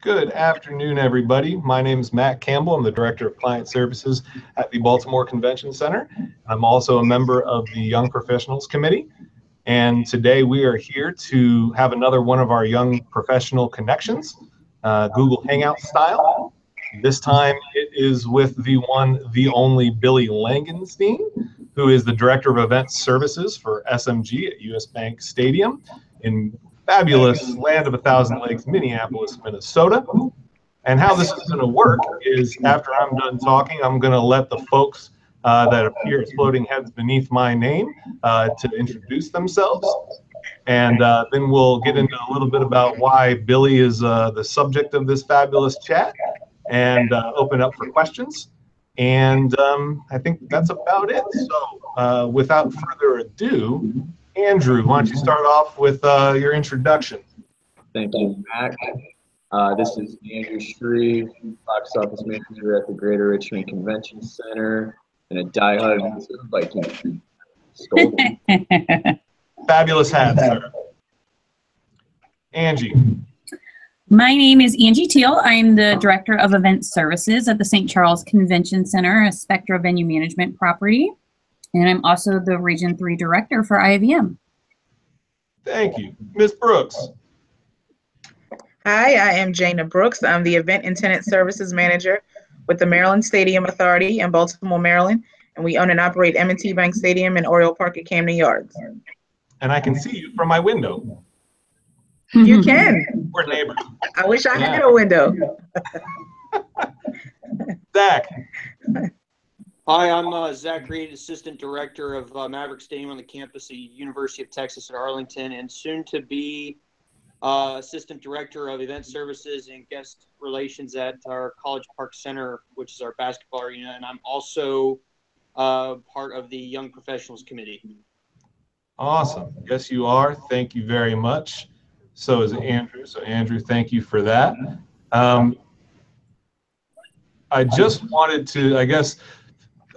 Good afternoon, everybody. My name is Matt Campbell. I'm the Director of Client Services at the Baltimore Convention Center. I'm also a member of the Young Professionals Committee. And today we are here to have another one of our Young Professional Connections, Google Hangout style. This time it is with the one, the only Billy Langenstein, who is the Director of Event Services for SMG at US Bank Stadium in fabulous Land of a Thousand Lakes, Minneapolis, Minnesota. And how this is going to work is after I'm done talking, I'm going to let the folks that appear as floating heads beneath my name to introduce themselves. And then we'll get into a little bit about why Billy is the subject of this fabulous chat and open up for questions. And I think that's about it. So without further ado, Andrew, why don't you start off with your introduction? Thank you, Matt. This is Andrew Shreve, box office manager at the Greater Richmond Convention Center, and a diehard Viking. Fabulous hat, sir. Angie. My name is Angie Teal. I'm the Director of Event Services at the St. Charles Convention Center, a Spectra venue management property. And I'm also the Region 3 Director for IVM. Thank you. Ms. Brooks. Hi, I am Jana Brooks. I'm the Event and Tenant Services Manager with the Maryland Stadium Authority in Baltimore, Maryland. And we own and operate M&T Bank Stadium and Oriole Park at Camden Yards. And I can see you from my window. You can. We're neighbors. I wish I had a window. Zach. Hi, I'm Zach Reed, Assistant Director of Maverick Stadium on the campus of University of Texas at Arlington, and soon to be Assistant Director of Event Services and Guest Relations at our College Park Center, which is our basketball arena, and I'm also part of the Young Professionals Committee. Awesome. Yes, you are. Thank you very much. So is Andrew. So Andrew, thank you for that. I just wanted to, I guess,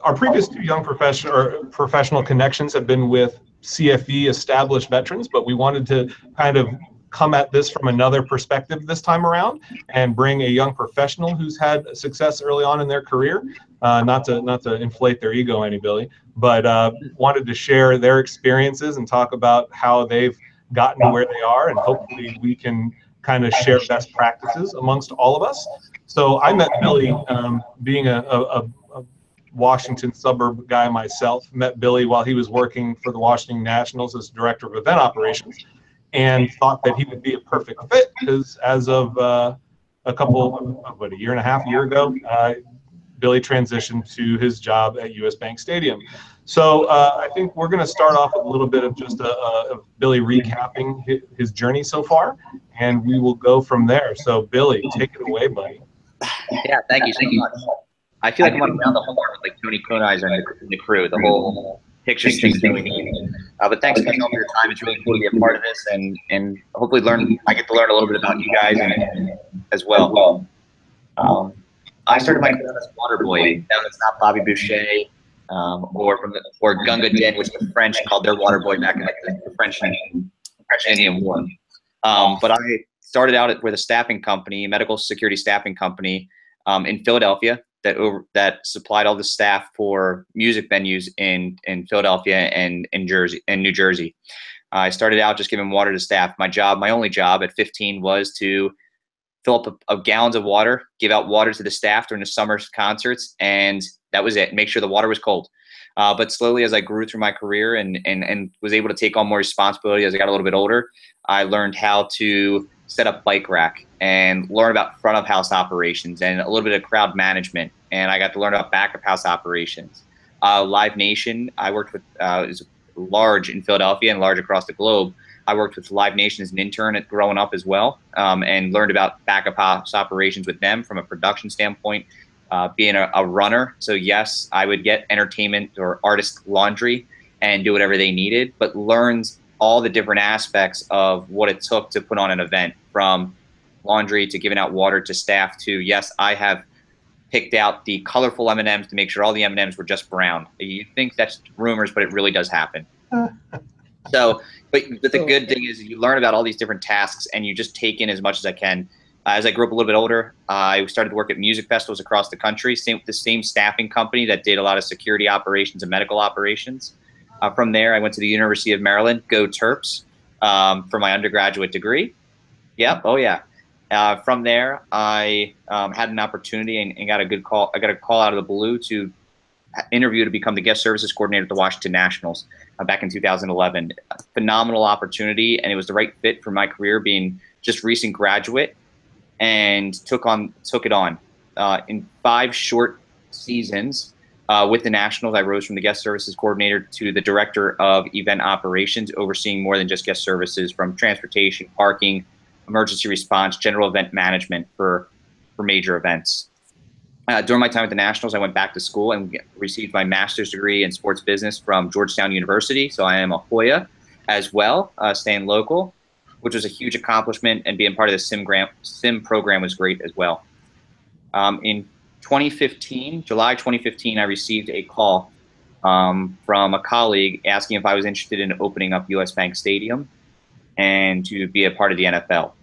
our previous two young professional connections have been with CFE established veterans, but we wanted to kind of come at this from another perspective this time around and bring a young professional who's had success early on in their career, not to inflate their ego any, Billy, but wanted to share their experiences and talk about how they've gotten to where they are, and hopefully we can kind of share best practices amongst all of us. So I met Billy, being a Washington suburb guy myself, met Billy while he was working for the Washington Nationals as Director of Event Operations, and thought that he would be a perfect fit because as of a year and a half ago, Billy transitioned to his job at US Bank Stadium. So I think we're going to start off with a little bit of just Billy recapping his journey so far, and we will go from there. So Billy, take it away, buddy. Yeah, thank you so much. I feel like I'm around the horn with like Tony Kornheiser and the crew, the whole pictures things that we need. But thanks for your time. It's really cool to be a part of this, and hopefully I get to learn a little bit about you guys as well. I started my career as a water boy. Now it's not Bobby Boucher or Gunga Din, which the French called their water boy back in like the French and Indian War. But I started out with a staffing company, medical security staffing company in Philadelphia that supplied all the staff for music venues in Philadelphia and in New Jersey. I started out just giving water to staff. My only job at 15 was to fill up gallons of water, give out water to the staff during the summer concerts, and that was it. Make sure the water was cold. But slowly, as I grew through my career and was able to take on more responsibility as I got a little bit older, I learned how to set up bike rack and learn about front of house operations and a little bit of crowd management. And I got to learn about back of house operations. Live Nation, I worked with, is large in Philadelphia and large across the globe. I worked with Live Nation as an intern growing up as well, and learned about back of house operations with them from a production standpoint, being a runner. So yes, I would get entertainment or artist laundry and do whatever they needed, but learned all the different aspects of what it took to put on an event, from laundry to giving out water to staff to, yes, I have picked out the colorful M&Ms to make sure all the M&Ms were just brown. You think that's rumors, but it really does happen. So, but the good thing is you learn about all these different tasks and you just take in as much as I can. As I grew up a little bit older, I started to work at music festivals across the country, the same staffing company that did a lot of security operations and medical operations. From there, I went to the University of Maryland, go Terps, for my undergraduate degree. Yep, oh yeah. From there, I had an opportunity and got a good call. I got a call out of the blue to interview to become the guest services coordinator at the Washington Nationals back in 2011. A phenomenal opportunity, and it was the right fit for my career, being just recent graduate, and took it on. In 5 short seasons with the Nationals, I rose from the guest services coordinator to the director of event operations, overseeing more than just guest services, from transportation, parking, emergency response, general event management for major events. During my time at the Nationals, I went back to school and received my master's degree in sports business from Georgetown University. So I am a Hoya as well, staying local, which was a huge accomplishment, and being part of the SIM program was great as well. In 2015, July 2015, I received a call from a colleague asking if I was interested in opening up US Bank Stadium and to be a part of the NFL.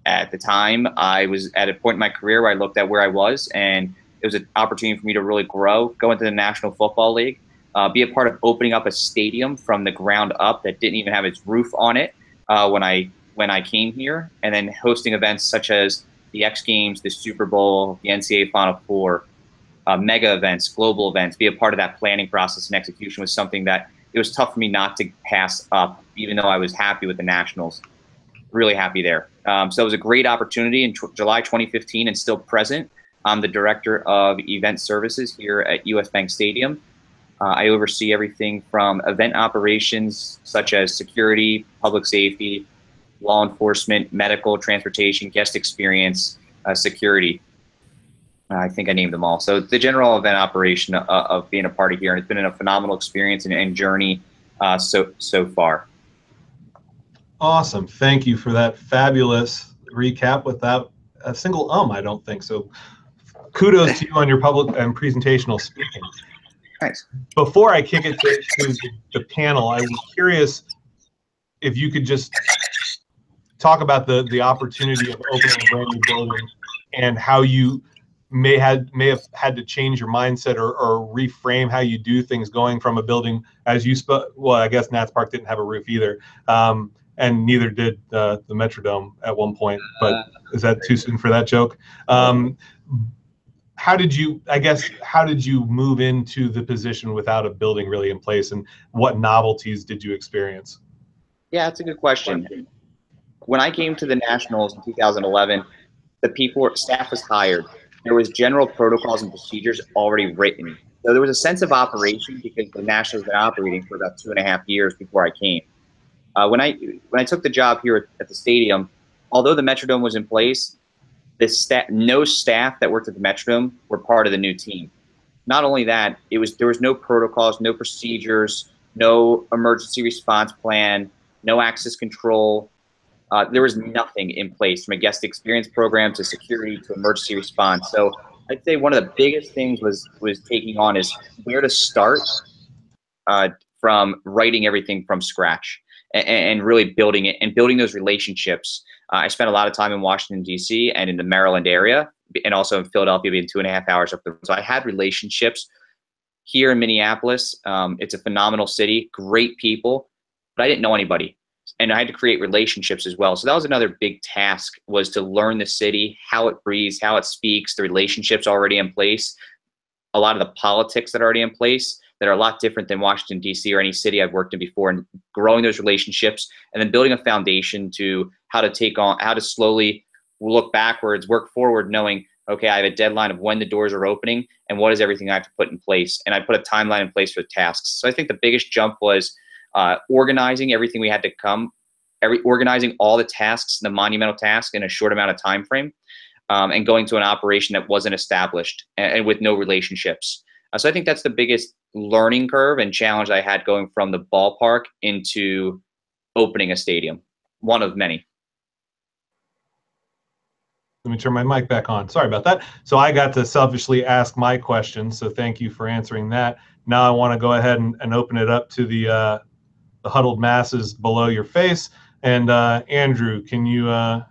At the time, I was at a point in my career where I looked at where I was, and it was an opportunity for me to really grow, go into the National Football League, be a part of opening up a stadium from the ground up that didn't even have its roof on it when I came here, and then hosting events such as the X Games, the Super Bowl, the NCAA Final Four, mega events, global events. Be a part of that planning process and execution was something that it was tough for me not to pass up, even though I was happy with the Nationals. Really happy there. So it was a great opportunity in July 2015, and still present. I'm the director of event services here at US Bank Stadium. I oversee everything from event operations such as security, public safety, law enforcement, medical, transportation, guest experience, security. I think I named them all. So the general event operation of being a part of here, and it's been a phenomenal experience and journey so far. Awesome. Thank you for that fabulous recap without a single I don't think. So kudos to you on your public and presentational speaking. Thanks. Before I kick it to the panel, I was curious if you could just talk about the opportunity of opening a brand new building and how you may have had to change your mindset or reframe how you do things, going from a building, as you well, I guess Nats Park didn't have a roof either, and neither did the Metrodome at one point, but is that too soon for that joke? How did you move into the position without a building really in place, and what novelties did you experience? Yeah, that's a good question. When I came to the Nationals in 2011, staff was hired. There was general protocols and procedures already written. So there was a sense of operation because the Nationals had been operating for about 2.5 years before I came. When I took the job here at the stadium, although the Metrodome was in place, no staff that worked at the Metrodome were part of the new team. Not only that, there was no protocols, no procedures, no emergency response plan, no access control. There was nothing in place, from a guest experience program to security to emergency response. So I'd say one of the biggest things was taking on is where to start from writing everything from scratch and really building it and building those relationships. I spent a lot of time in Washington, D.C. and in the Maryland area, and also in Philadelphia, being 2.5 hours up the road. So I had relationships here in Minneapolis. It's a phenomenal city, great people, but I didn't know anybody. And I had to create relationships as well. So that was another big task, was to learn the city, how it breathes, how it speaks, the relationships already in place, a lot of the politics that are already in place that are a lot different than Washington, D.C. or any city I've worked in before, and growing those relationships and then building a foundation to how to slowly look backwards, work forward, knowing, okay, I have a deadline of when the doors are opening and what is everything I have to put in place. And I put a timeline in place for the tasks. So I think the biggest jump was organizing everything we had to organizing all the tasks, the monumental tasks, in a short amount of time frame, and going to an operation that wasn't established and with no relationships. So I think that's the biggest learning curve and challenge I had, going from the ballpark into opening a stadium, one of many. Let me turn my mic back on. Sorry about that. So I got to selfishly ask my question, so thank you for answering that. Now I want to go ahead and open it up to the huddled masses below your face. And Andrew, can you, I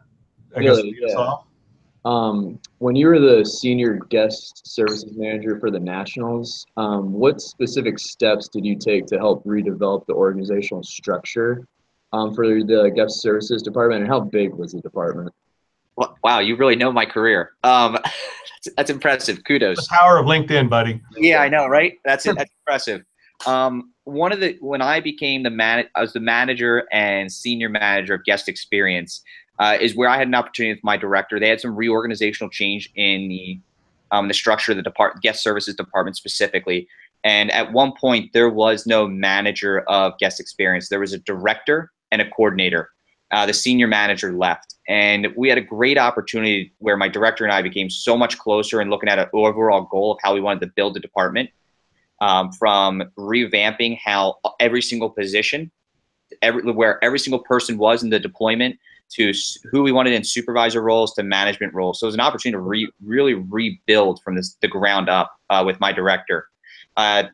guess, lead us off? When you were the senior guest services manager for the Nationals, what specific steps did you take to help redevelop the organizational structure for the guest services department, and how big was the department? Wow, you really know my career. That's impressive. Kudos. The power of LinkedIn, buddy. Yeah, I know, right? That's impressive. When I became I was the manager and senior manager of guest experience, is where I had an opportunity with my director. They had some reorganizational change in the structure of the guest services department specifically. And at one point, there was no manager of guest experience. There was a director and a coordinator. The senior manager left, and we had a great opportunity where my director and I became so much closer and looking at an overall goal of how we wanted to build the department, from revamping how every single position, where every single person was in the deployment, to who we wanted in supervisor roles to management roles. So it was an opportunity to really rebuild from the ground up with my director. By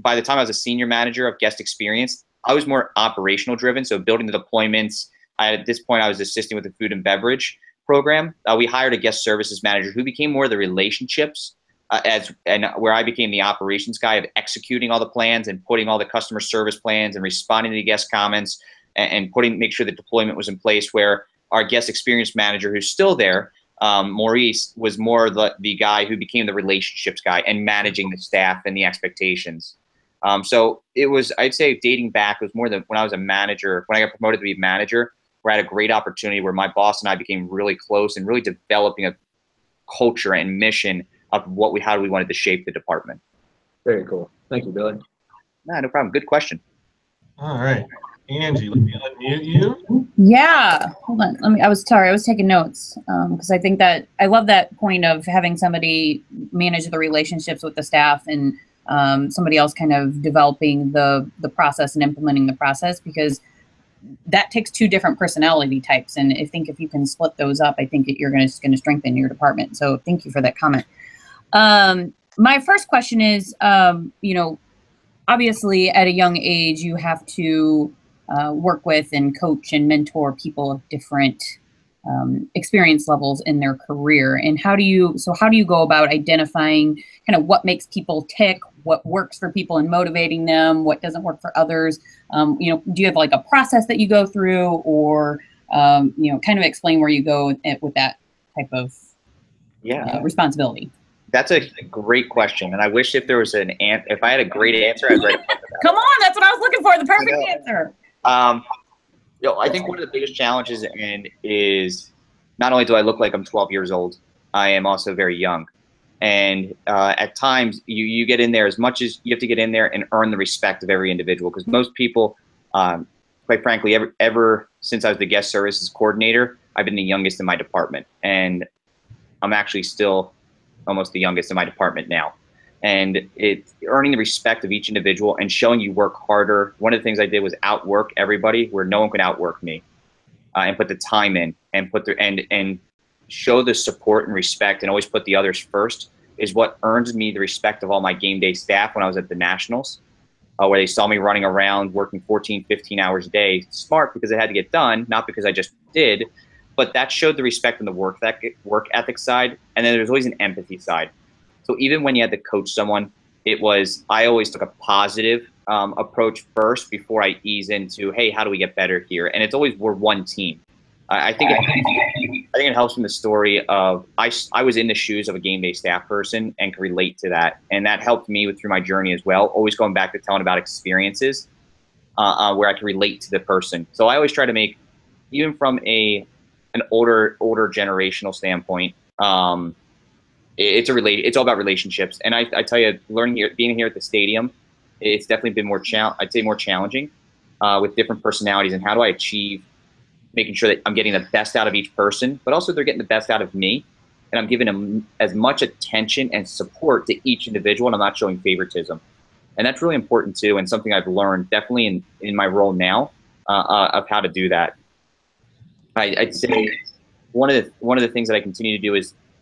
the time I was a senior manager of guest experience, I was more operational driven, so building the deployments. At this point, I was assisting with the food and beverage program. We hired a guest services manager who became more of the relationships, and where I became the operations guy of executing all the plans and putting all the customer service plans and responding to guest comments and make sure the deployment was in place. Where our guest experience manager, who's still there, Maurice, was more the guy who became the relationships guy and managing the staff and the expectations. So it was, I'd say, dating back, it was more than when I was a manager, when I got promoted to be manager, where I had a great opportunity where my boss and I became really close and really developing a culture and mission of how we wanted to shape the department. Very cool. Thank you, Billy. No problem. Good question. All right. Angie, let me unmute you. Yeah, hold on. I was taking notes because I think that I love that point of having somebody manage the relationships with the staff and somebody else kind of developing the process and implementing the process, because that takes two different personality types. And I think if you can split those up, I think you're going to strengthen your department. So thank you for that comment. My first question is, obviously at a young age, you have to work with and coach and mentor people of different experience levels in their career. And how do you go about identifying kind of what makes people tick, what works for people and motivating them, what doesn't work for others? Do you have like a process that you go through, or kind of explain where you go with that type of responsibility? That's a great question, and I wish if there was if I had a great answer, I'd write. Come on, that's what I was looking for—the perfect answer. I think one of the biggest challenges is not only do I look like I'm 12 years old, I am also very young. And at times you get in there as much as you have to get in there and earn the respect of every individual. Because most people, quite frankly, ever since I was the guest services coordinator, I've been the youngest in my department. And I'm actually still almost the youngest in my department now. And it's earning the respect of each individual and showing you work harder. One of the things I did was outwork everybody where no one could outwork me, and put the time in and and show the support and respect and always put the others first is what earns me the respect of all my game day staff when I was at the Nationals, where they saw me running around working 14, 15 hours a day. Smart because it had to get done, not because I just did, but that showed the respect on the work ethic side. And then there's always an empathy side. So even when you had to coach someone, I always took a positive approach first before I ease into, hey, how do we get better here? And it's always, we're one team. I think it helps from the story of I was in the shoes of a game day staff person and could relate to that. And that helped me through my journey as well, always going back to telling about experiences where I can relate to the person. So I always try to make, even from an older generational standpoint, it's all about relationships. And I tell you, being here at the stadium, it's definitely been more challenging with different personalities. And how do I achieve making sure that I'm getting the best out of each person, but also they're getting the best out of me, and I'm giving them as much attention and support to each individual, and I'm not showing favoritism. And that's really important too, and something I've learned definitely in my role now of how to do that. I'd say one of the things that I continue to do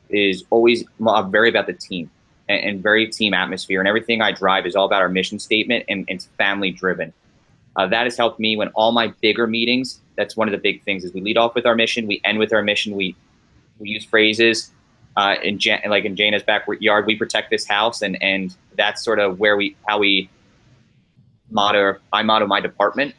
is always very about the team and very team atmosphere, and everything I drive is all about our mission statement, and it's family driven. That has helped me when all my bigger meetings, that's one of the big things, is we lead off with our mission, we end with our mission, we we use phrases like in Jana's backyard, we protect this house, and that's sort of where I motto my department.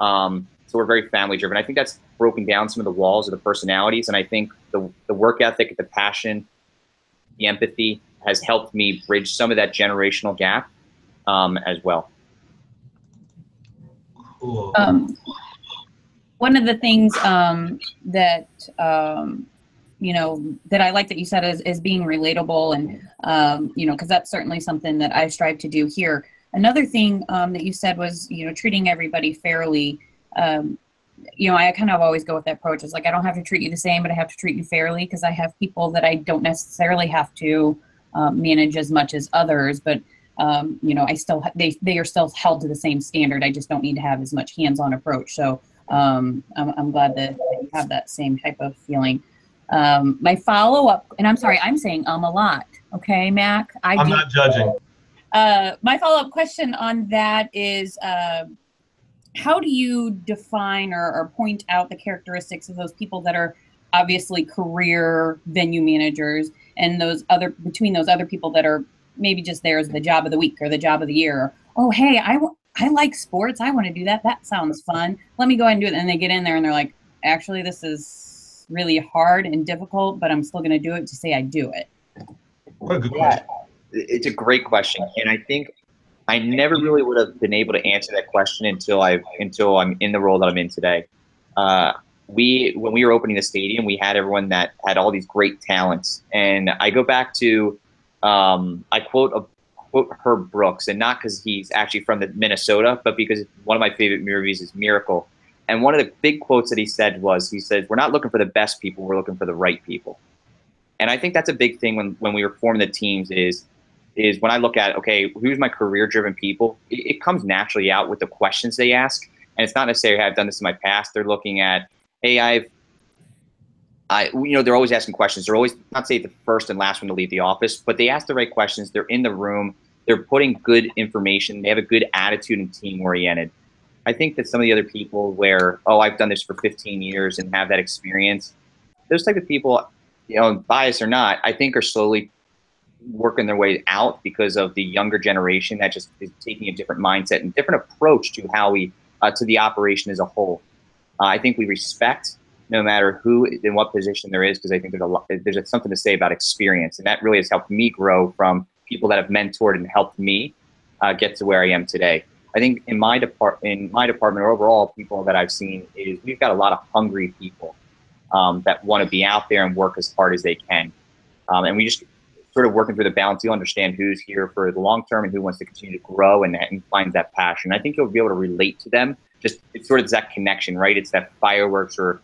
So we're very family driven. I think that's broken down some of the walls of the personalities, and I think the work ethic, the passion, the empathy has helped me bridge some of that generational gap as well. Cool. One of the things that you know, that I like that you said is being relatable, and you know, because that's certainly something that I strive to do here. Another thing that you said was, you know, treating everybody fairly. You know, I kind of always go with that approach. It's like, I don't have to treat you the same, but I have to treat you fairly, because I have people that I don't necessarily have to manage as much as others, but you know, they are still held to the same standard. I just don't need to have as much hands-on approach. So I'm glad that you have that same type of feeling. My follow-up, and I'm sorry, I'm saying a lot. Okay, Mac? I'm not judging. My follow-up question on that is, how do you define or point out the characteristics of those people that are obviously career venue managers, and between those other people that are maybe just there as the job of the week or the job of the year? Oh, hey, I like sports. I want to do that. That sounds fun. Let me go ahead and do it. And they get in there and they're like, actually, this is really hard and difficult, but I'm still going to do it to say I do it. What a good question. It's a great question, and I think I never really would have been able to answer that question until I'm in the role that I'm in today. When we were opening the stadium, we had everyone that had all these great talents, and I go back to I quote Herb Brooks, and not because he's actually from Minnesota, but because one of my favorite movies is Miracle. And one of the big quotes that he said, "We're not looking for the best people, we're looking for the right people." And I think that's a big thing when we were forming the teams is when I look at, okay, who's my career-driven people, it comes naturally out with the questions they ask. And it's not necessarily, I've done this in my past. They're looking at, hey, you know, they're always asking questions. They're always, not say the first and last one to leave the office, but they ask the right questions. They're in the room. They're putting good information. They have a good attitude and team-oriented. I think that some of the other people where, oh, I've done this for 15 years and have that experience, those type of people, you know, bias or not, I think are slowly working their way out because of the younger generation that just is taking a different mindset and different approach to how we, to the operation as a whole. I think we respect no matter who in what position there is, because I think there's something to say about experience, and that really has helped me grow from people that have mentored and helped me get to where I am today. I think in my department or overall, people that I've seen is we've got a lot of hungry people that want to be out there and work as hard as they can, and we just sort of working through the balance to understand who's here for the long term and who wants to continue to grow and finds that passion. I think you'll be able to relate to them. Just it's sort of that connection, right? It's that fireworks or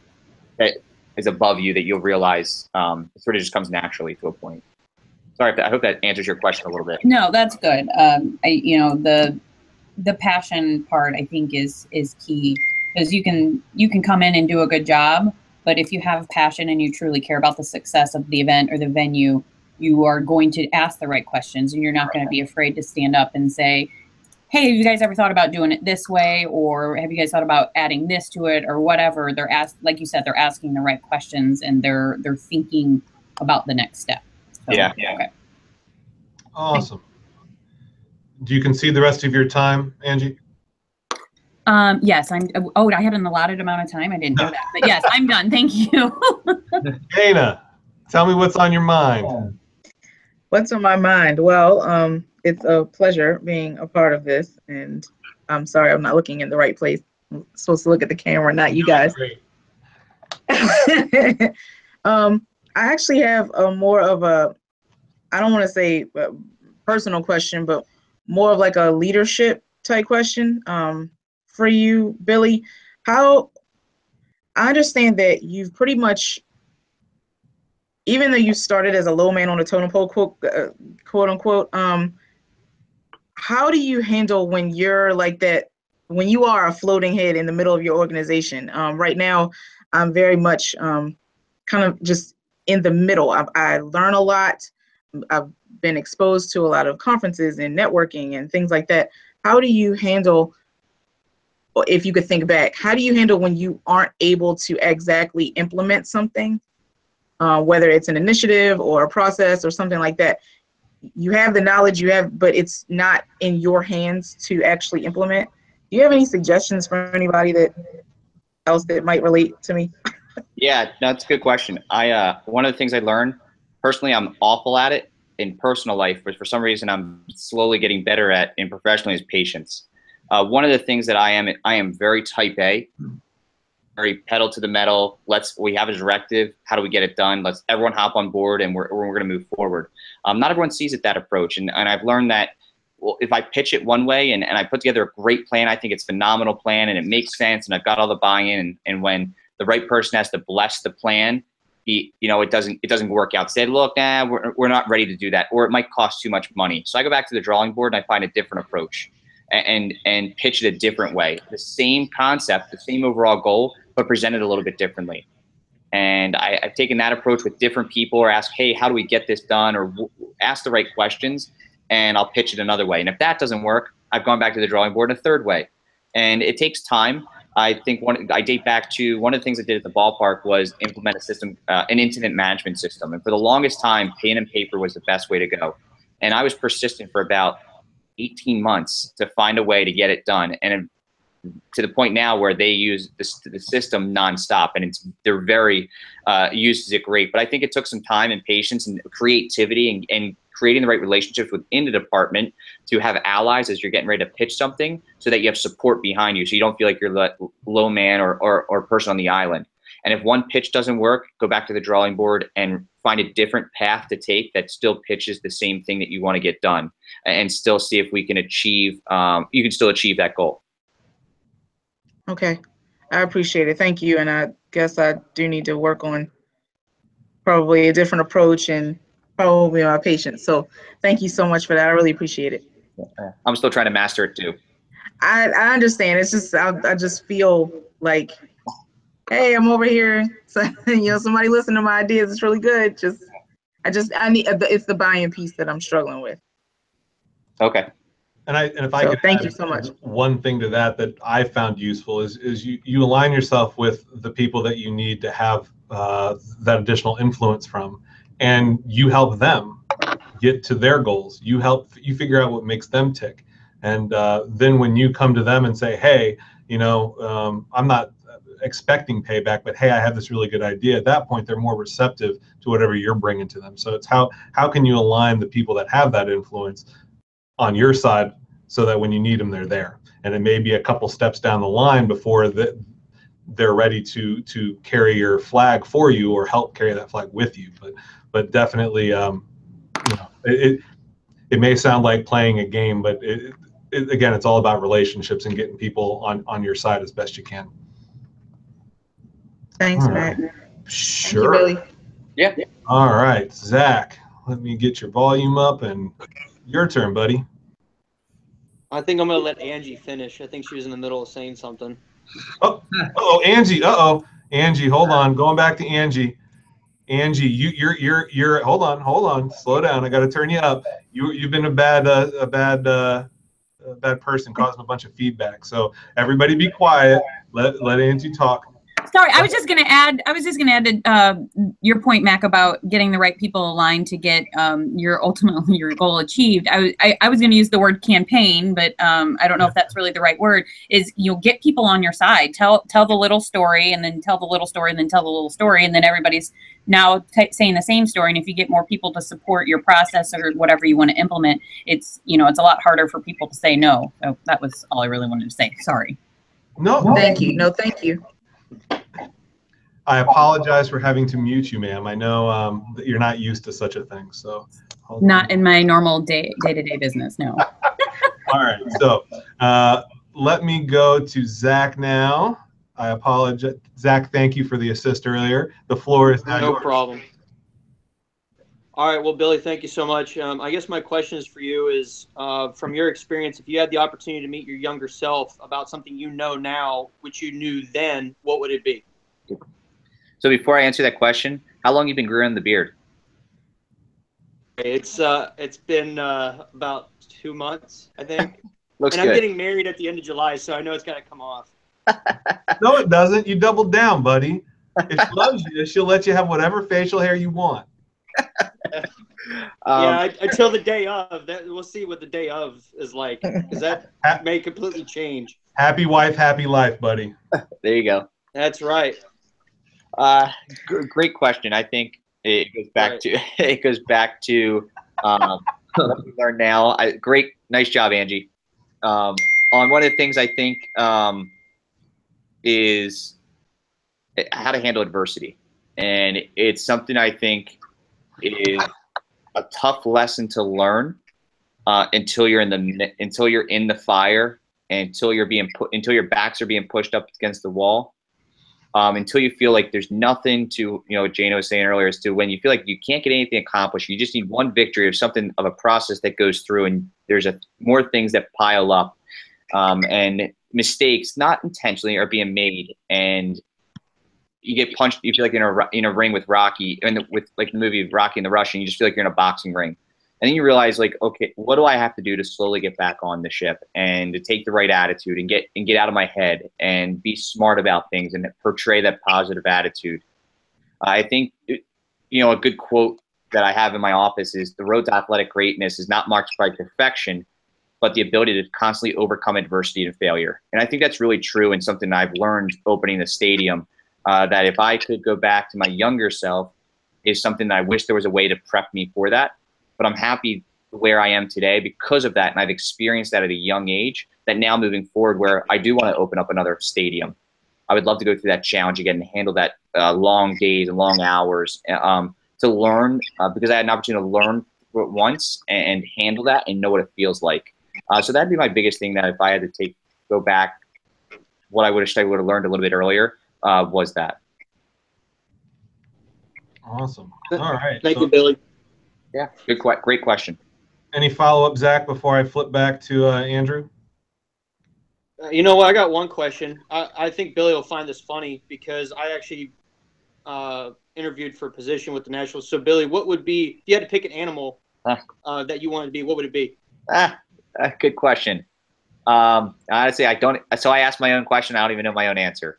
that is above you that you'll realize it sort of just comes naturally to a point. Sorry, I hope that answers your question a little bit. No, that's good. You know, the passion part I think is key, because you can come in and do a good job, but if you have passion and you truly care about the success of the event or the venue, you are going to ask the right questions, and you're not going to be afraid to stand up and say, hey, have you guys ever thought about doing it this way? Or have you guys thought about adding this to it or whatever? They're like you said, they're asking the right questions, and they're thinking about the next step. So, yeah. Okay. Awesome. Do you concede the rest of your time, Angie? Yes, I had an allotted amount of time. I didn't know that, but yes, I'm done. Thank you. Dana, tell me what's on your mind. What's on my mind? Well, it's a pleasure being a part of this, and I'm sorry I'm not looking in the right place. I'm supposed to look at the camera, not you guys. Great. I actually have more of a, I don't want to say a personal question, but more of like a leadership type question for you, Billy. How, I understand that you've pretty much, even though you started as a low man on the totem pole, quote unquote, how do you handle when you're like that, when you are a floating head in the middle of your organization? Right now, I'm very much kind of just in the middle. I learn a lot. I've been exposed to a lot of conferences and networking and things like that. How do you handle, if you could think back, how do you handle when you aren't able to exactly implement something whether it's an initiative or a process or something like that. You have the knowledge you have, but it's not in your hands to actually implement. Do you have any suggestions for anybody else that might relate to me? Yeah, that's a good question. One of the things I learned personally, I'm awful at it in personal life, but for some reason I'm slowly getting better at in professionally is patience. One of the things that I am very type A, very pedal to the metal. We have a directive. How do we get it done? Let's everyone hop on board and we're going to move forward. Not everyone sees it that approach. And I've learned that, well, if I pitch it one way and I put together a great plan, I think it's a phenomenal plan and it makes sense and I've got all the buy-in, and when the right person has to bless the plan, it doesn't work out. Say, look, we're not ready to do that, or it might cost too much money. So I go back to the drawing board and I find a different approach and pitch it a different way. The same concept, the same overall goal, but presented a little bit differently. And I've taken that approach with different people, or ask, hey, how do we get this done? Or ask the right questions, and I'll pitch it another way. And if that doesn't work, I've gone back to the drawing board a third way. And it takes time. I think I date back to one of the things I did at the ballpark was implement a system, an incident management system. And for the longest time, pen and paper was the best way to go. And I was persistent for about 18 months to find a way to get it done. And to the point now where they use the system nonstop, and they're very uses it great. But I think it took some time and patience and creativity and creating the right relationships within the department to have allies as you're getting ready to pitch something, so that you have support behind you, so you don't feel like you're the low man or person on the island. And if one pitch doesn't work, go back to the drawing board and find a different path to take that still pitches the same thing that you want to get done, and still see if we can achieve, you can still achieve that goal. Okay, I appreciate it. Thank you. And I guess I do need to work on probably a different approach and probably my patience. So thank you so much for that. I really appreciate it. I'm still trying to master it too. I understand. It's just, I just feel like, hey, I'm over here. So, somebody listen to my ideas. It's really good. I need, it's the buy-in piece that I'm struggling with. Okay. And if I could thank add you so much. one thing to that I found useful is you align yourself with the people that you need to have that additional influence from, and you help them get to their goals. You figure out what makes them tick, and then when you come to them and say, hey, I'm not expecting payback, but hey, I have this really good idea. At that point, they're more receptive to whatever you're bringing to them. So it's how can you align the people that have that influence on your side, so that when you need them, they're there. And it may be a couple steps down the line before they're ready to carry your flag for you or help carry that flag with you. But definitely, it may sound like playing a game, but again, it's all about relationships and getting people on your side as best you can. Thanks, Matt. Sure. Thank you, Billy. Yeah. All right, Zach, let me get your volume up, and your turn, buddy. I think I'm going to let Angie finish. I think she was in the middle of saying something. Oh, Angie. Angie, hold on. Going back to Angie. Angie, you're hold on. Slow down. I got to turn you up. You've been a bad person, causing a bunch of feedback. So everybody be quiet. Let Angie talk. Sorry, I was just going to add to your point, Mac, about getting the right people aligned to get your goal achieved. I was going to use the word campaign, but I don't know if that's really the right word. Is you'll get people on your side. Tell the little story, and then tell the little story, and then tell the little story, and then everybody's now saying the same story. And if you get more people to support your process or whatever you want to implement, it's a lot harder for people to say no. So that was all I really wanted to say. Sorry. No, thank you. No, thank you. I apologize for having to mute you, ma'am. I know that you're not used to such a thing, so. Not in my normal day-to-day business, no. All right, so let me go to Zach now. I apologize. Zach, thank you for the assist earlier. The floor is now yours. No problem. All right, well, Billy, thank you so much. I guess my question is for you is, from your experience, if you had the opportunity to meet your younger self about something you know now, which you knew then, what would it be? So before I answer that question, how long have you been growing the beard? It's been about 2 months, I think. Looks and good. I'm getting married at the end of July, so I know it's got to come off. No, it doesn't. You doubled down, buddy. If she loves you, she'll let you have whatever facial hair you want. Yeah, until the day of. That we'll see what the day of is like, because that may completely change. Happy wife, happy life, buddy. There you go. That's right. Great question. I think it goes back to what we learn now. Nice job, Angie. On one of the things I think is how to handle adversity, and it's something I think is a tough lesson to learn until you're in the fire, and until your backs are being pushed up against the wall. Until you feel like there's nothing to, what Jana was saying earlier, is to when you feel like you can't get anything accomplished, you just need one victory or something of a process that goes through, and there's more things that pile up, and mistakes, not intentionally, are being made, and you get punched. You feel like you're in a ring with Rocky, and with like the movie Rocky and the Russian, you just feel like you're in a boxing ring. And then you realize, like, okay, what do I have to do to slowly get back on the ship and to take the right attitude and get out of my head and be smart about things and portray that positive attitude. I think, a good quote that I have in my office is, the road to athletic greatness is not marked by perfection, but the ability to constantly overcome adversity and failure. And I think that's really true, and something I've learned opening the stadium, that if I could go back to my younger self, is something that I wish there was a way to prep me for that. But I'm happy where I am today because of that, and I've experienced that at a young age, that now moving forward, where I do want to open up another stadium, I would love to go through that challenge again and handle that long days and long hours to learn, because I had an opportunity to learn once and handle that and know what it feels like. So that'd be my biggest thing, that if I had to go back, what I would have learned a little bit earlier was that. Awesome. All right. Thank you, Billy. Yeah, great question. Any follow-up, Zach, before I flip back to Andrew? You know what? I got one question. I think Billy will find this funny, because I actually interviewed for a position with the Nationals. So, Billy, what would be, if you had to pick an animal that you wanted to be, what would it be? Good question. Honestly, I don't. So I asked my own question. I don't even know my own answer.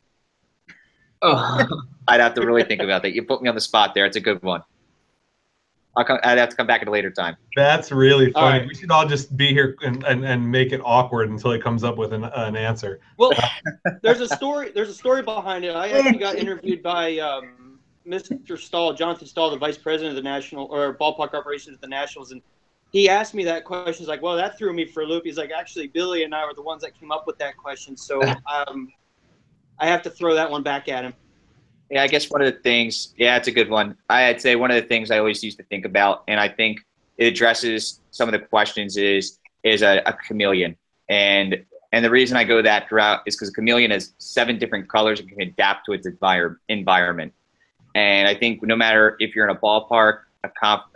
Oh. I'd have to really think about that. You put me on the spot there. It's a good one. I'd have to come back at a later time. That's really funny. Right. We should all just be here and make it awkward until he comes up with an answer. Well, there's a story. There's a story behind it. I actually got interviewed by Mr. Stahl, Jonathan Stahl, the vice president of the ballpark operations at the Nationals, and he asked me that question. He's like, "Well, that threw me for a loop." He's like, "Actually, Billy and I were the ones that came up with that question, so I have to throw that one back at him." Yeah, I guess one of the things, it's a good one. I'd say one of the things I always used to think about, and I think it addresses some of the questions, is a chameleon. And the reason I go that route is because a chameleon has 7 different colors and can adapt to its environment. And I think no matter if you're in a ballpark, a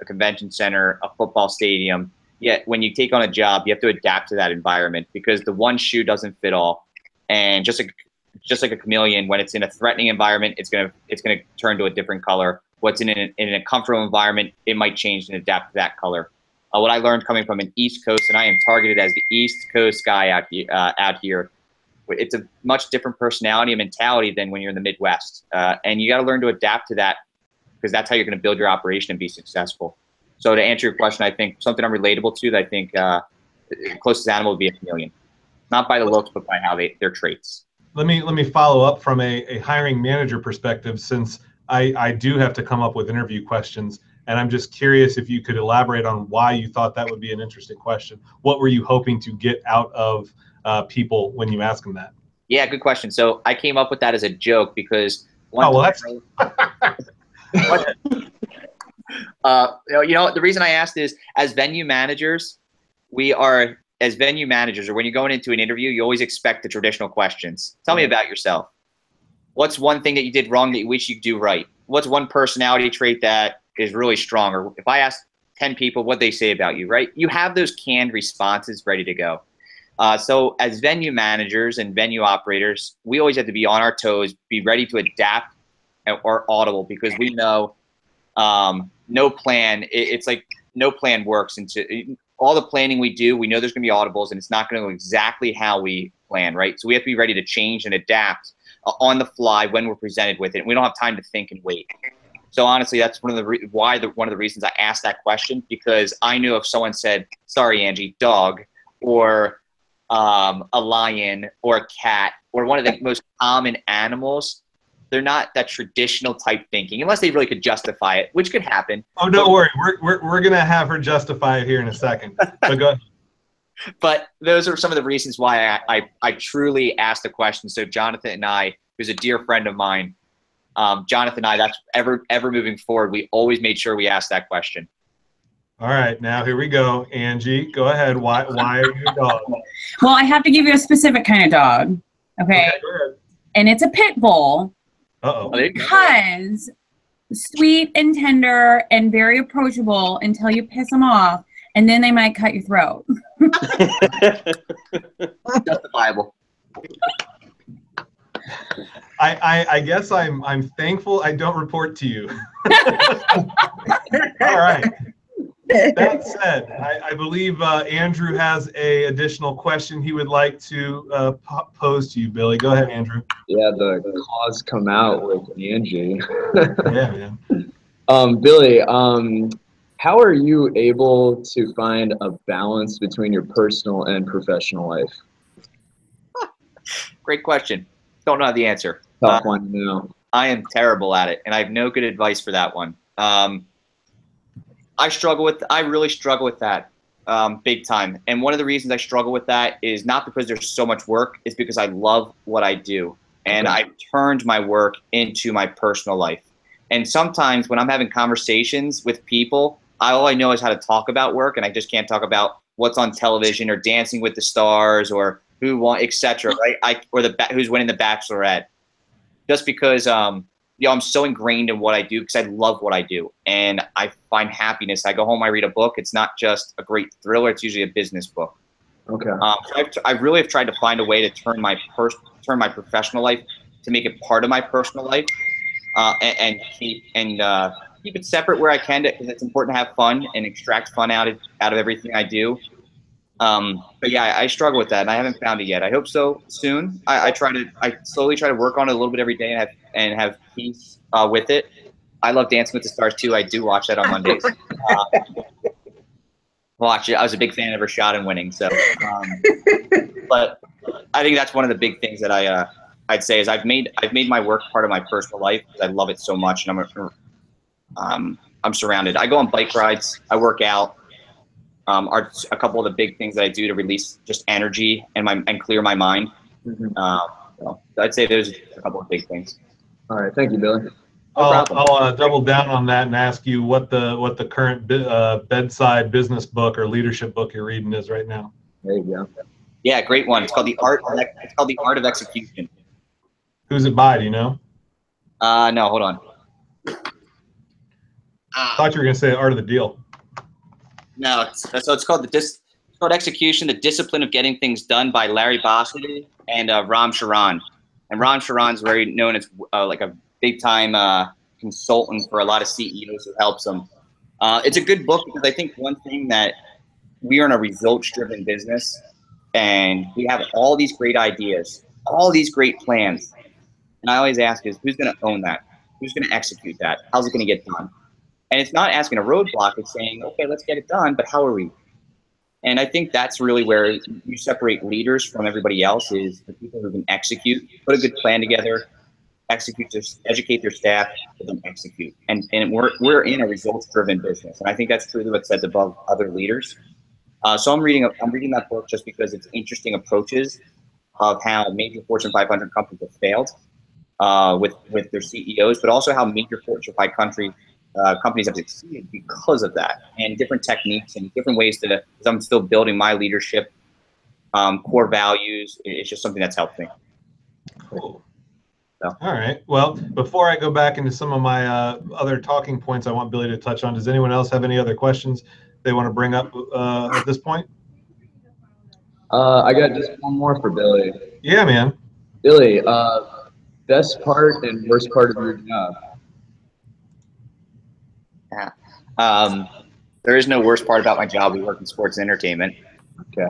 convention center, a football stadium, when you take on a job, you have to adapt to that environment, because the one shoe doesn't fit all. And just like a chameleon, when it's in a threatening environment, it's gonna turn to a different color. What's in a comfortable environment, it might change and adapt to that color. What I learned coming from an East Coast, and I am targeted as the East Coast guy out here, it's a much different personality and mentality than when you're in the Midwest. And you got to learn to adapt to that, because that's how you're going to build your operation and be successful. So to answer your question, I think something I'm relatable to, that I think the closest animal would be a chameleon. Not by the looks, but by how their traits. Let me follow up from a hiring manager perspective, since I do have to come up with interview questions, and I'm just curious if you could elaborate on why you thought that would be an interesting question. What were you hoping to get out of people when you ask them that? Yeah, good question. So I came up with that as a joke, because the reason I asked is, as venue managers, or when you're going into an interview, you always expect the traditional questions. Tell me about yourself. What's one thing that you did wrong that you wish you could do right? What's one personality trait that is really strong? Or if I ask 10 people what they say about you, right? You have those canned responses ready to go. So as venue managers and venue operators, we always have to be on our toes, be ready to adapt or audible, because we know no plan. It's like no plan works. All the planning we do, we know there's going to be audibles, and it's not going to go exactly how we plan, right? So we have to be ready to change and adapt on the fly when we're presented with it. We don't have time to think and wait. So honestly, that's one of the one of the reasons I asked that question, because I knew if someone said, "Sorry, Angie, dog," or a lion or a cat or one of the most common animals, they're not that traditional type thinking, unless they really could justify it, which could happen. Oh, don't worry. We're going to have her justify it here in a second. So go ahead. But those are some of the reasons why I truly asked the question. So Jonathan and I, who's a dear friend of mine, Jonathan and I, that's ever moving forward, we always made sure we asked that question. All right, now here we go. Angie, go ahead. Why are you a dog? Well, I have to give you a specific kind of dog. Okay. Go ahead. And it's a pit bull. Uh-oh. Because sweet and tender and very approachable until you piss them off, and then they might cut your throat. Justifiable. I guess I'm thankful I don't report to you. All right. That said, I believe Andrew has an additional question he would like to pose to you, Billy. Go ahead, Andrew. Yeah, the claws come out with Angie. Yeah, man. Billy, how are you able to find a balance between your personal and professional life? Great question. Don't know the answer. Tough one, you know. I am terrible at it, and I have no good advice for that one. I really struggle with that big time. And one of the reasons I struggle with that is not because there's so much work, it's because I love what I do. And I've turned my work into my personal life. And sometimes when I'm having conversations with people, all I know is how to talk about work, and I just can't talk about what's on television or Dancing with the Stars or who won, etc. Right? Or who's winning the Bachelorette. Just because I'm so ingrained in what I do because I love what I do, and I find happiness. I go home, I read a book. It's not just a great thriller; it's usually a business book. Okay. So I really have tried to find a way to turn my professional life to make it part of my personal life, and keep it separate where I can, because it's important to have fun and extract fun out of everything I do. But yeah, I struggle with that, and I haven't found it yet. I hope so soon. I slowly try to work on it a little bit every day and have peace with it. I love Dancing with the Stars too. I do watch that on Mondays. Watch it. I was a big fan of her shot and winning. So, but I think that's one of the big things that I'd say is I've made my work part of my personal life because I love it so much, and I'm surrounded. I go on bike rides. I work out. Are a couple of the big things that I do to release just energy and clear my mind. So I'd say there's a couple of big things. All right, thank you, Billy. I'll double down on that and ask you what the current bedside business book or leadership book you're reading is right now. There you go. Yeah, great one. It's called The Art of Execution. Who's it by? Do you know? No, hold on. Thought you were going to say Art of the Deal. No, it's called Execution: The Discipline of Getting Things Done by Larry Bossidy and Ram Charan. And Ram Charan's very known as like a big-time consultant for a lot of CEOs who helps them. It's a good book because I think one thing that we are in a results-driven business, and we have all these great ideas, all these great plans. And I always ask is, who's going to own that? Who's going to execute that? How's it going to get done? And it's not asking a roadblock. It's saying, okay, let's get it done, but how are we? And I think that's really where you separate leaders from everybody else, is the people who can execute, put a good plan together, educate their staff, and then execute. And we're in a results-driven business, and I think that's truly what sets above other leaders. So I'm reading that book just because it's interesting approaches of how major Fortune 500 companies have failed with their CEOs, but also how major Fortune 500 companies have succeeded because of that, and different techniques and different ways to. I'm still building my leadership core values. It's just something that's helped me. Cool. So. All right. Well, before I go back into some of my other talking points I want Billy to touch on, does anyone else have any other questions they want to bring up at this point? I got just one more for Billy. Yeah, man. Billy, best part and worst part of your job? Yeah. There is no worst part about my job. We work in sports and entertainment. Okay.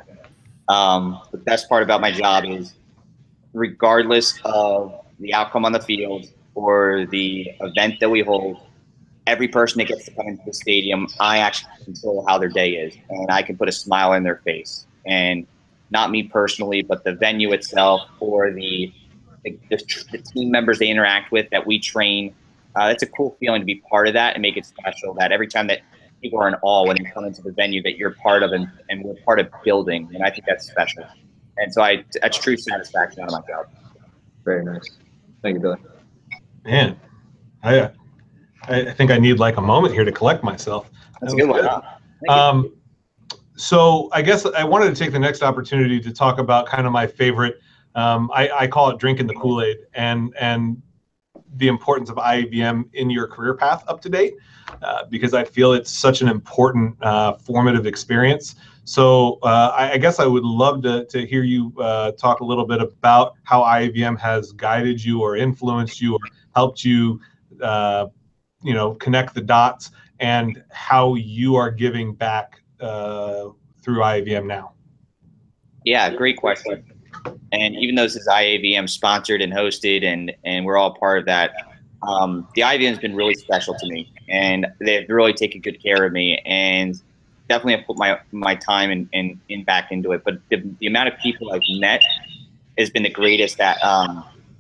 The best part about my job is, regardless of the outcome on the field or the event that we hold, every person that gets to come into the stadium, I actually control how their day is, and I can put a smile in their face. And not me personally, but the venue itself or the team members they interact with that we train. It's a cool feeling to be part of that and make it special. That every time that people are in awe when they come into the venue that you're part of and we're part of building, and I think that's special. And so that's true satisfaction out of my job. Very nice. Thank you, Billy. Man, I think I need like a moment here to collect myself. That's a good one. Huh? So I guess I wanted to take the next opportunity to talk about kind of my favorite, I call it drinking the Kool-Aid, and the importance of IAVM in your career path up to date, because I feel it's such an important formative experience. So I guess I would love to hear you talk a little bit about how IAVM has guided you or influenced you or helped you, connect the dots, and how you are giving back through IAVM now. Yeah, great question. And even though this is IAVM sponsored and hosted, and we're all part of that, the IAVM has been really special to me, and they've really taken good care of me, and definitely have put my time and back into it. But the amount of people I've met has been the greatest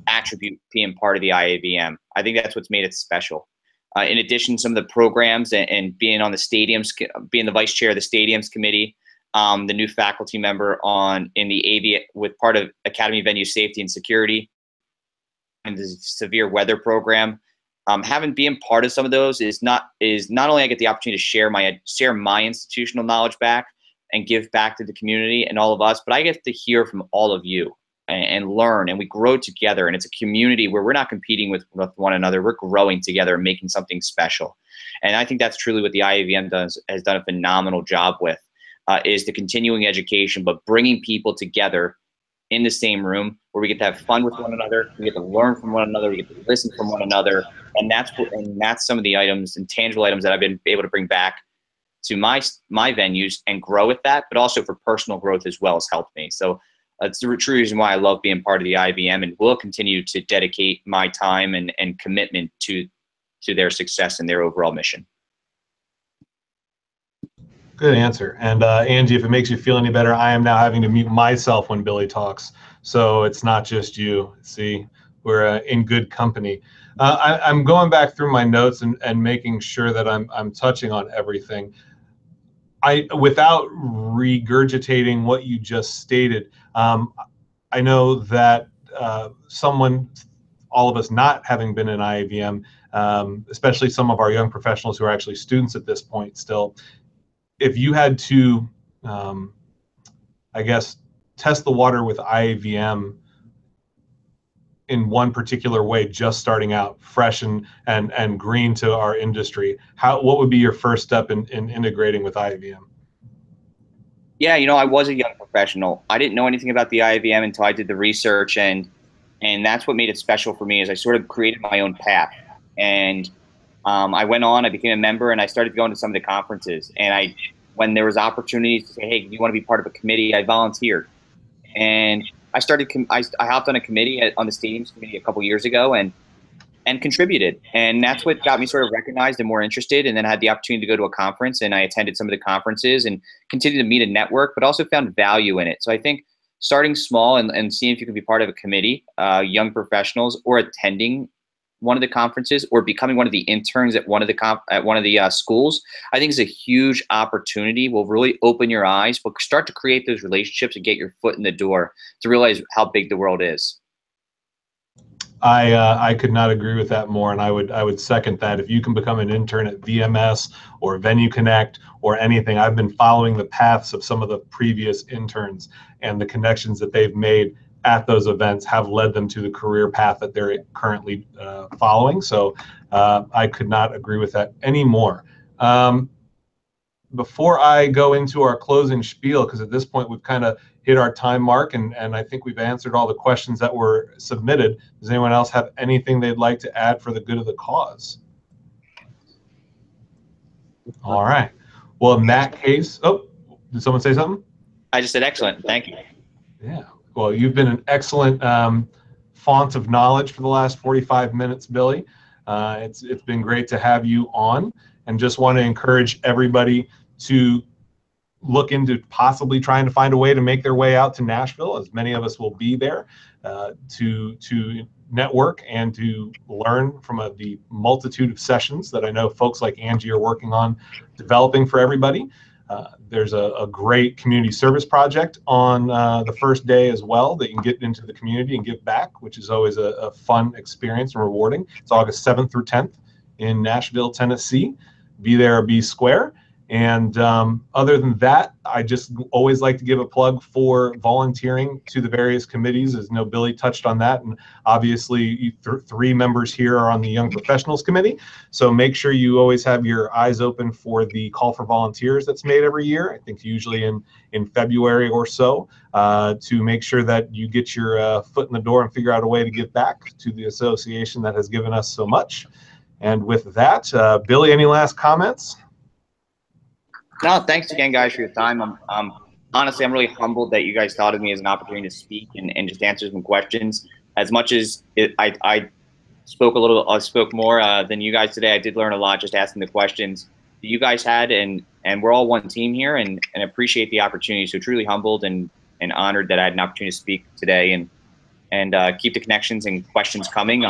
attribute being part of the IAVM. I think that's what's made it special. In addition, some of the programs and being on the stadiums, being the vice chair of the stadiums committee, the new faculty member in the AV with part of Academy Venue Safety and Security, and the severe weather program. Having been part of some of those is not only I get the opportunity to share my institutional knowledge back and give back to the community and all of us, but I get to hear from all of you and learn, and we grow together. And it's a community where we're not competing with one another. We're growing together and making something special. And I think that's truly what the IAVM has done a phenomenal job with, is the continuing education, but bringing people together in the same room where we get to have fun with one another, we get to learn from one another, we get to listen from one another. And that's some of the items and tangible items that I've been able to bring back to my venues and grow with that, but also for personal growth as well has helped me. So it's the true reason why I love being part of the IAVM, and will continue to dedicate my time and commitment to their success and their overall mission. Good answer. And Angie, if it makes you feel any better, I am now having to mute myself when Billy talks. So it's not just you. See, we're in good company. I'm going back through my notes and making sure that I'm touching on everything. Without regurgitating what you just stated, I know that all of us not having been in IAVM, especially some of our young professionals who are actually students at this point still, if you had to, I guess, test the water with IAVM in one particular way, just starting out fresh and green to our industry, what would be your first step in integrating with IAVM? Yeah, I was a young professional. I didn't know anything about the IAVM until I did the research, and that's what made it special for me, is I sort of created my own path. And I went on, I became a member, and I started going to some of the conferences. And when there was opportunities to say, hey, you want to be part of a committee, I volunteered. And I hopped on a committee on the stadiums committee a couple years ago and contributed. And that's what got me sort of recognized and more interested. And then I had the opportunity to go to a conference, and I attended some of the conferences and continued to meet a network, but also found value in it. So I think starting small and seeing if you can be part of a committee, young professionals, or attending one of the conferences or becoming one of the interns at one of the schools, I think is a huge opportunity. Will really open your eyes, but start to create those relationships and get your foot in the door to realize how big the world is. I could not agree with that more, and I would second that. If you can become an intern at VMS or Venue Connect or anything, I've been following the paths of some of the previous interns, and the connections that they've made at those events have led them to the career path that they're currently following. So I could not agree with that anymore. Before I go into our closing spiel, because at this point we've kind of hit our time mark, and I think we've answered all the questions that were submitted. Does anyone else have anything they'd like to add for the good of the cause? All right. Well, in that case, oh, did someone say something? I just said excellent. Thank you. Yeah. Well, you've been an excellent font of knowledge for the last 45 minutes, Billy. It's been great to have you on, and just want to encourage everybody to look into possibly trying to find a way to make their way out to Nashville, as many of us will be there, to network and to learn from the multitude of sessions that I know folks like Angie are working on developing for everybody. There's a great community service project on the first day as well that you can get into the community and give back, which is always a fun experience and rewarding. It's August 7th through 10th in Nashville, Tennessee. Be there or be square. And other than that, I just always like to give a plug for volunteering to the various committees, as no Billy touched on that. And obviously, three members here are on the Young Professionals Committee. So make sure you always have your eyes open for the call for volunteers that's made every year. I think usually in February or so, to make sure that you get your foot in the door and figure out a way to give back to the association that has given us so much. And with that, Billy, any last comments? No, thanks again, guys, for your time. Honestly, I'm really humbled that you guys thought of me as an opportunity to speak and just answer some questions. As much as I spoke more than you guys today, I did learn a lot just asking the questions that you guys had, and we're all one team here, and appreciate the opportunity. So truly humbled and honored that I had an opportunity to speak today, and keep the connections and questions coming.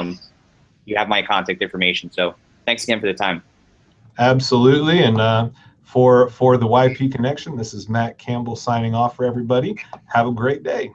You have my contact information. So thanks again for the time. Absolutely, and for the YP Connection, this is Matt Campbell signing off for everybody. Have a great day.